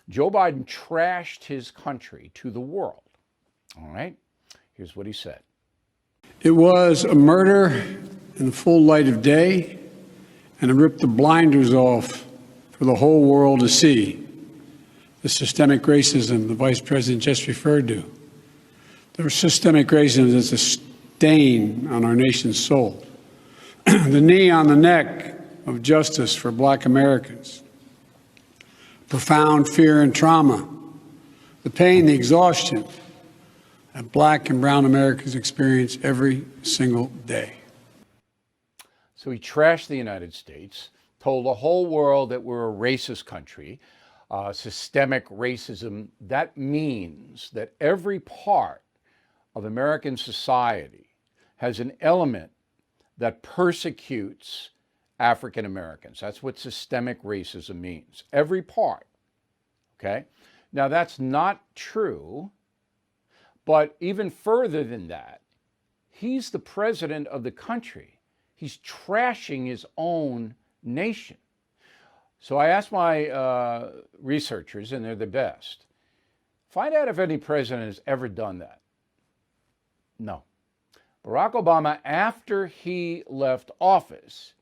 Joe Biden trashed his country to the world. All right? Here's what he said. It was a murder in the full light of day, and it ripped the blinders off for the whole world to see. The systemic racism the Vice President just referred to. The systemic racism is a stain on our nation's soul. The knee on the neck of justice for Black Americans. Profound fear and trauma. The pain, the exhaustion that Black and brown Americans experience every single day. So he trashed the United States, told the whole world that we're a racist country, systemic racism. That means that every part of American society has an element that persecutes African Americans. That's what systemic racism means. Every part. Okay? Now, that's not true, but even further than that, he's the president of the country. He's trashing his own nation. So I asked my researchers, and they're the best, find out if any president has ever done that. No. Barack Obama, after he left office,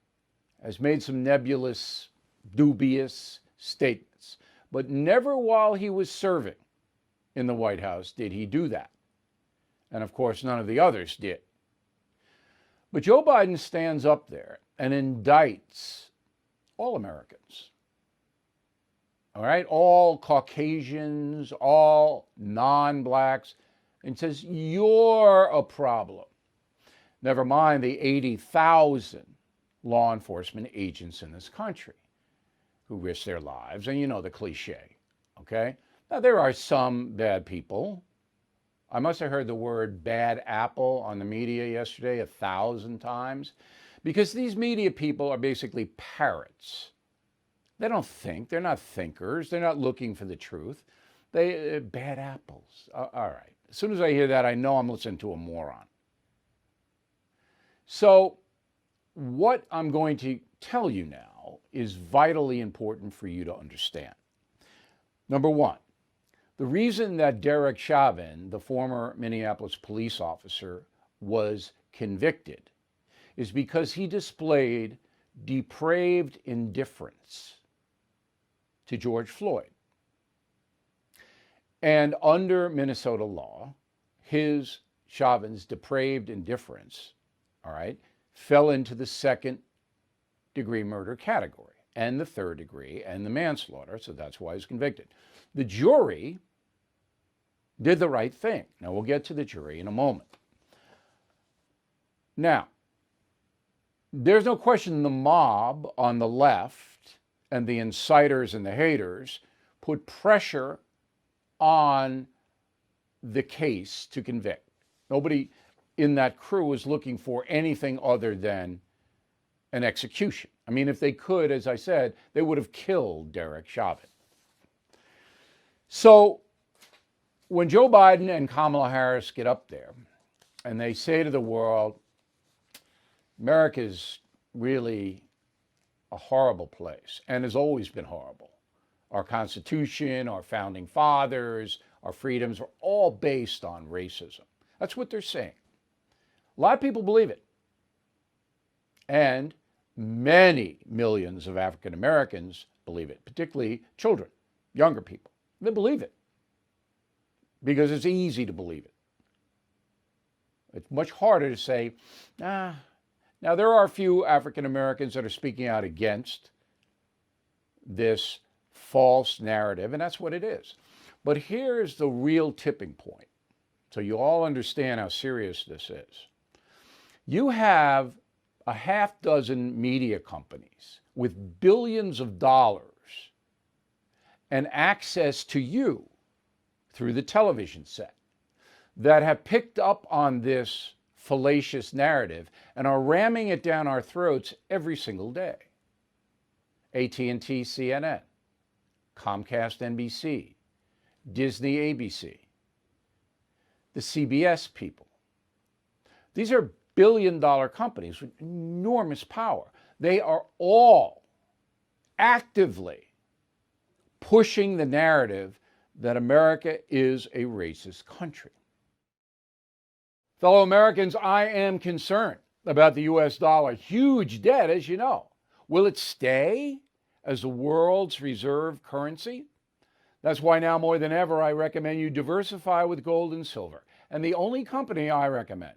has made some nebulous, dubious statements, but never while he was serving in the White House did he do that. And of course, none of the others did. But Joe Biden stands up there and indicts all Americans. All right, all Caucasians, all non-blacks, and says, you're a problem. Never mind the 80,000 law enforcement agents in this country who risk their lives. And you know the cliche, okay? Now, there are some bad people. I must have heard the word bad apple on the media yesterday 1,000 times, because these media people are basically parrots. They don't think. They're not thinkers. They're not looking for the truth. Bad apples. All right. As soon as I hear that, I know I'm listening to a moron. So what I'm going to tell you now is vitally important for you to understand. Number one, the reason that Derek Chauvin, the former Minneapolis police officer, was convicted is because he displayed depraved indifference to George Floyd. And under Minnesota law, Chauvin's depraved indifference, all right, fell into the second-degree murder category, and the third degree, and the manslaughter, so that's why he's convicted. The jury did the right thing. Now, we'll get to the jury in a moment. Now, there's no question the mob on the left and the inciters and the haters put pressure on the case to convict. Nobody in that crew was looking for anything other than an execution. I mean, if they could, as I said, they would have killed Derek Chauvin. So when Joe Biden and Kamala Harris get up there and they say to the world, America's really a horrible place and has always been horrible. Our Constitution, our founding fathers, our freedoms are all based on racism. That's what they're saying. A lot of people believe it. And many millions of African Americans believe it, particularly children, younger people. They believe it because it's easy to believe it. It's much harder to say, Now, there are a few African Americans that are speaking out against this false narrative, and that's what it is. But here's the real tipping point, so you all understand how serious this is. You have a half dozen media companies with billions of dollars and access to you through the television set that have picked up on this fallacious narrative and are ramming it down our throats every single day. AT&T CNN, Comcast NBC, Disney ABC, the CBS people. These are billion-dollar companies with enormous power. They are all actively pushing the narrative that America is a racist country. Fellow Americans, I am concerned about the US dollar. Huge debt, as you know. Will it stay as the world's reserve currency? That's why now more than ever, I recommend you diversify with gold and silver. And the only company I recommend,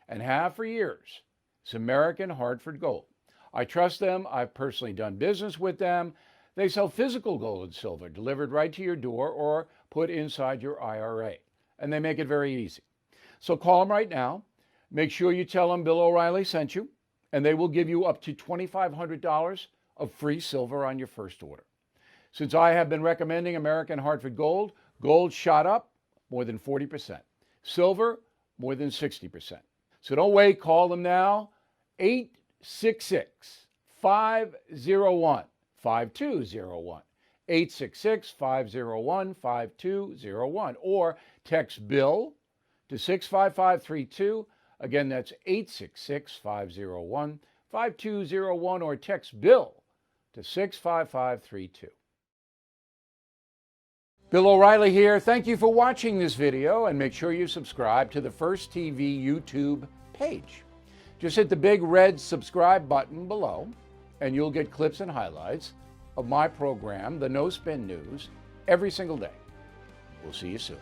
and have for years, is American Hartford Gold. I trust them. I've personally done business with them. They sell physical gold and silver delivered right to your door or put inside your IRA. And they make it very easy. So call them right now. Make sure you tell them Bill O'Reilly sent you, and they will give you up to $2,500 of free silver on your first order. Since I have been recommending American Hartford Gold, gold shot up more than 40%. Silver, more than 60%. So don't wait. Call them now. 866-501-5201. 866-501-5201. Or text Bill to 65532. Again, that's 866-501-5201, or text Bill to 65532. Bill O'Reilly here. Thank you for watching this video, and make sure you subscribe to the First TV YouTube page. Just hit the big red subscribe button below, and you'll get clips and highlights of my program, The No Spin News, every single day. We'll see you soon.